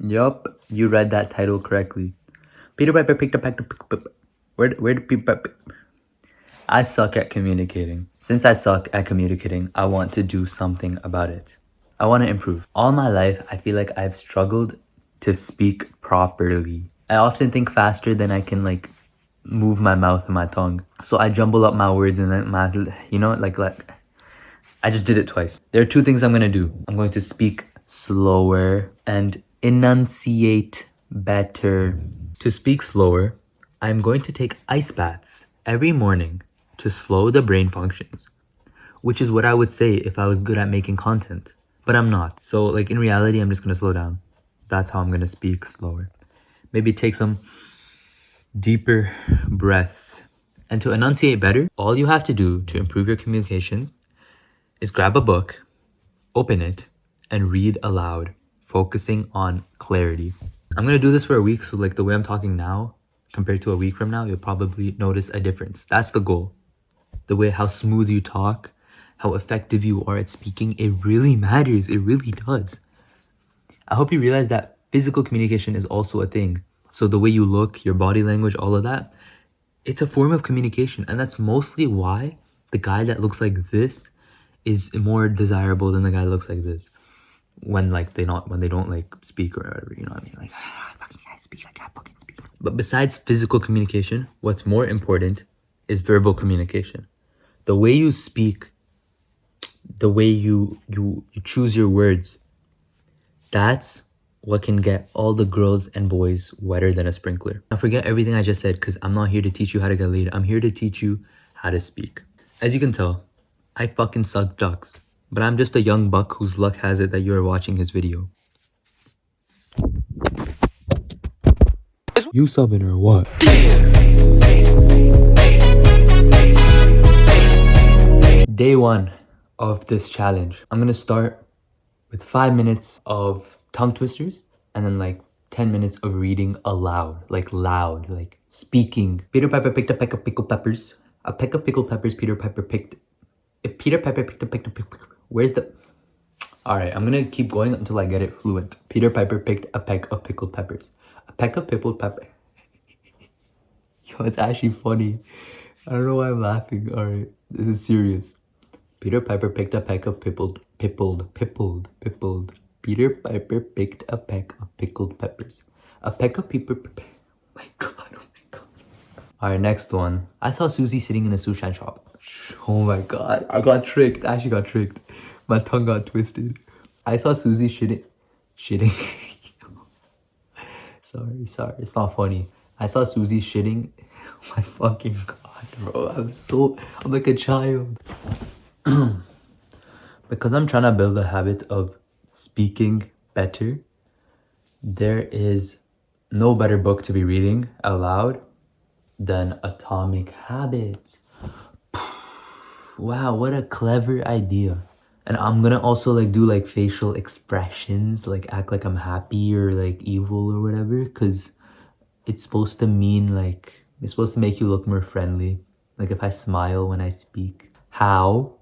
Yup, you read that title correctly. Peter Piper picked a peck. Where did Peter? I suck at communicating. Since I suck at communicating, I want to do something about it. I want to improve. All my life, I feel like I've struggled to speak properly. I often think faster than I can like move my mouth and my tongue. So I jumble up my words and then like I just did it twice. There are two things I'm gonna do. I'm going to speak slower and enunciate better. To speak slower, I'm going to take ice baths every morning to slow the brain functions, which is what I would say if I was good at making content, but I'm not. So like in reality, I'm just gonna slow down. That's how I'm gonna speak slower. Maybe take some deeper breath. And to enunciate better, all you have to do to improve your communications is grab a book, open it, and read aloud, focusing on clarity. I'm gonna do this for a week, so like the way I'm talking now compared to a week from now, you'll probably notice a difference. That's the goal. The way how smooth you talk, how effective you are at speaking, it really matters. It really does. I hope you realize that physical communication is also a thing. So the way you look, your body language, all of that, it's a form of communication. And that's mostly why the guy that looks like this is more desirable than the guy that looks like this. When they don't like speak or whatever, you know what I mean? Like, I fucking can't speak, I can't fucking speak. But besides physical communication, what's more important is verbal communication. The way you speak, the way you choose your words, that's what can get all the girls and boys wetter than a sprinkler. Now forget everything I just said, because I'm not here to teach you how to get laid. I'm here to teach you how to speak. As you can tell, I fucking suck ducks. But I'm just a young buck whose luck has it that you're watching his video. You subbing or what? Day 1 of this challenge. I'm gonna start with 5 minutes of tongue twisters and then like 10 minutes of reading aloud, like speaking. Peter Piper picked a peck of pickled peppers. A peck of pickled peppers Peter Piper picked. If Peter Piper picked a peck of where's the... Alright, I'm gonna keep going until I get it fluent. Peter Piper picked a peck of pickled peppers. A peck of pickled pepper. Yo, it's actually funny. I don't know why I'm laughing. Alright, this is serious. Peter Piper picked a peck of pickled. Peter Piper picked a peck of pickled peppers. A peck of oh my god. Alright, next one. I saw Susie sitting in a sushi shop. Oh my god, I got tricked. I actually got tricked. My tongue got twisted. I saw Susie shitting. Sorry, it's not funny. I saw Susie shitting. Oh my fucking god, bro. I'm like a child. Because I'm trying to build a habit of speaking better, there is no better book to be reading out loud than Atomic Habits. Wow, what a clever idea. And I'm gonna also like do like facial expressions, like act like I'm happy or like evil or whatever, because it's supposed to mean like, it's supposed to make you look more friendly. Like if I smile when I speak. How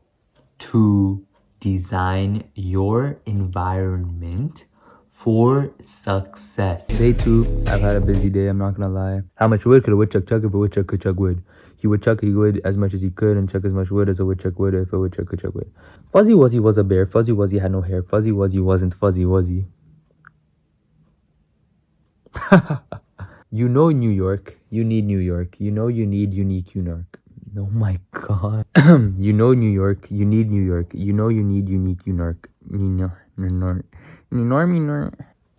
to design your environment for success. Day 2, I've had a busy day, I'm not gonna lie. How much wood could a woodchuck chuck if a woodchuck could chuck wood? He would chuck wood as much as he could and chuck as much wood as a woodchuck would if a woodchuck could chuck wood. Fuzzy Wuzzy was a bear. Fuzzy Wuzzy had no hair. Fuzzy Wuzzy wasn't Fuzzy Wuzzy. You know New York. You need New York. You know you need unique New York. Oh my god. You know New York. You need New York. You know you need unique New York.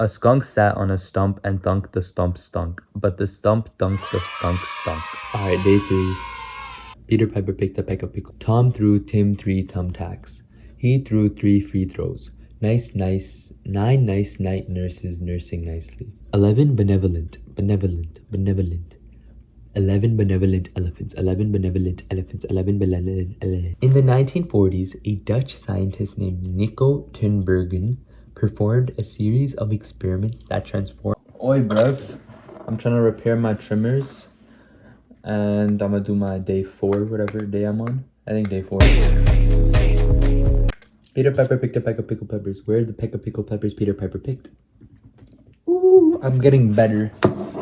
A skunk sat on a stump and thunk the stump stunk. But the stump thunked the skunk stunk. Alright, day 3. Peter Piper picked a peck of pickle. Tom threw Tim 3 thumbtacks. He threw 3 free throws. 9 nice night nurses nursing nicely. 11 benevolent. 11 benevolent elephants. 11 benevolent elephants. 11 benevolent elephants. In the 1940s, a Dutch scientist named Nico Tinbergen performed a series of experiments that transformed... Oi, bruv. I'm trying to repair my trimmers. And I'm gonna do my day 4, whatever day I'm on. I think day 4. Peter Piper picked a peck of pickled peppers. Where are the peck of pickled peppers Peter Piper picked? Ooh. Ooh, I'm getting better.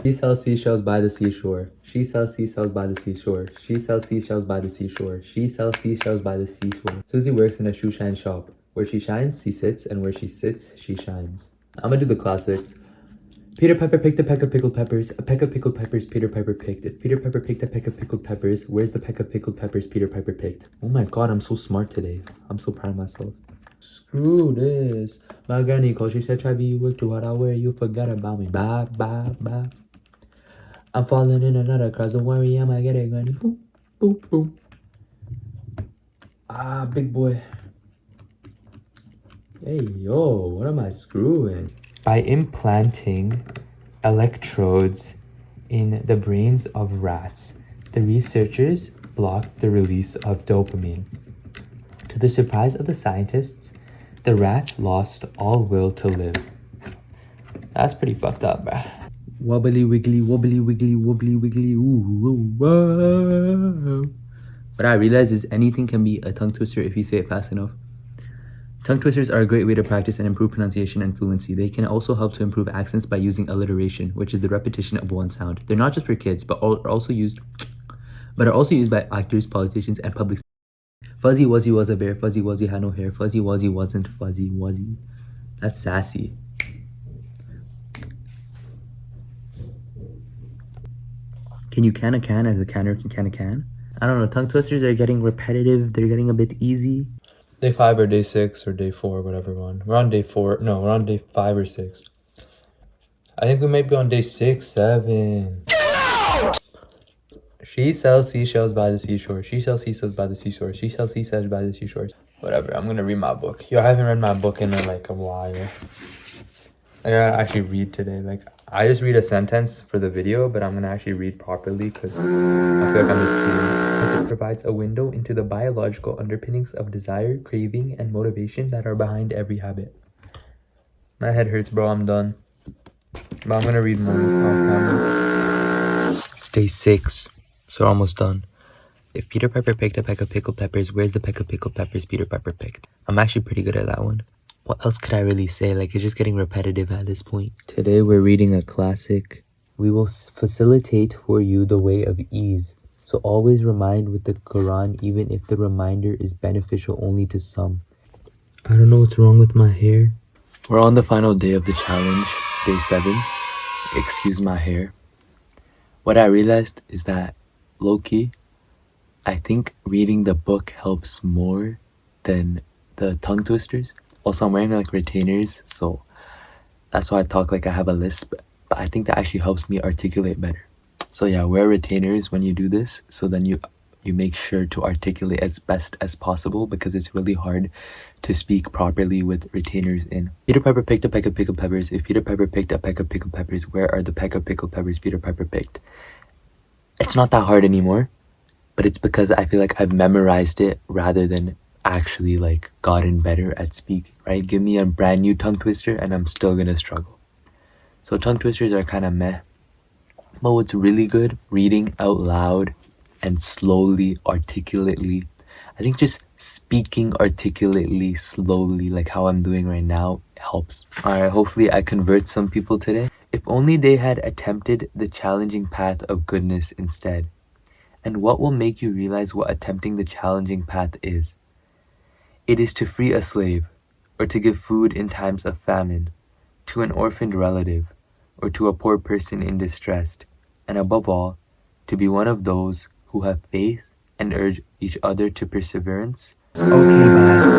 She sells seashells by the seashore. She sells seashells by the seashore. She sells seashells by the seashore. She sells seashells by the seashore. Susie works in a shoe shine shop. Where she shines, she sits, and where she sits, she shines. I'm gonna do the classics. Peter Piper picked a peck of pickled peppers. A peck of pickled peppers Peter Piper picked. If Peter Piper picked a peck of pickled peppers, where's the peck of pickled peppers Peter Piper picked? Oh my god, I'm so smart today. I'm so proud of myself. Screw this. My granny called, she said, Travis, you work too hard, I'll wear you forgot about me. Bye, bye, bye. I'm falling in another cross, don't worry, I'ma get it, granny. Boop, boop, boop. Ah, big boy. Hey, yo, what am I screwing? By implanting electrodes in the brains of rats, the researchers blocked the release of dopamine. To the surprise of the scientists, the rats lost all will to live. That's pretty fucked up, bruh. Wobbly wiggly, wobbly wiggly, wobbly wiggly, ooh, ooh, whoa. What I realized is anything can be a tongue twister if you say it fast enough. Tongue twisters are a great way to practice and improve pronunciation and fluency. They can also help to improve accents by using alliteration, which is the repetition of one sound. They're not just for kids, but are also used by actors, politicians, and public. Fuzzy Wuzzy was a bear. Fuzzy Wuzzy had no hair. Fuzzy Wuzzy wasn't Fuzzy Wuzzy. That's sassy. Can you can a can as a canner can can a can? I don't know. Tongue twisters are getting repetitive. They're getting a bit easy. Day 5 or day 6 or day 4, whatever one. We're on day 4. No, we're on day 5 or 6. I think we might be on day 6, 7. She sells seashells by the seashore. She sells seashells by the seashore. She sells seashells by the seashore. Whatever, I'm gonna read my book. Yo, I haven't read my book in like a while. I gotta actually read today. Like, I just read a sentence for the video, but I'm gonna actually read properly because I feel like I'm just cheating. As it provides a window into the biological underpinnings of desire, craving, and motivation that are behind every habit. My head hurts, bro. I'm done. But I'm gonna read more off camera. It's day 6, so we're almost done. If Peter Piper picked a peck of pickled peppers, where's the peck of pickled peppers Peter Piper picked? I'm actually pretty good at that one. What else could I really say? Like, it's just getting repetitive at this point. Today we're reading a classic. We will facilitate for you the way of ease. So always remind with the Quran, even if the reminder is beneficial only to some. I don't know what's wrong with my hair. We're on the final day of the challenge, day 7. Excuse my hair. What I realized is that, low-key, I think reading the book helps more than the tongue twisters. Also, I'm wearing like retainers, so that's why I talk like I have a lisp. But I think that actually helps me articulate better. So yeah, wear retainers when you do this, so then you make sure to articulate as best as possible, because it's really hard to speak properly with retainers in. Peter Piper picked a peck of pickled peppers. If Peter Piper picked a peck of pickled peppers, where are the peck of pickled peppers Peter Piper picked? It's not that hard anymore, but it's because I feel like I've memorized it rather than actually like gotten better at speaking, right? Give me a brand new tongue twister and I'm still gonna struggle. So tongue twisters are kind of meh. But what's really good, reading out loud and slowly, articulately. I think just speaking articulately, slowly, like how I'm doing right now, helps. Alright, hopefully I convert some people today. If only they had attempted the challenging path of goodness instead. And what will make you realize what attempting the challenging path is? It is to free a slave, or to give food in times of famine, to an orphaned relative, or to a poor person in distress, and above all, to be one of those who have faith and urge each other to perseverance. Okay, bye.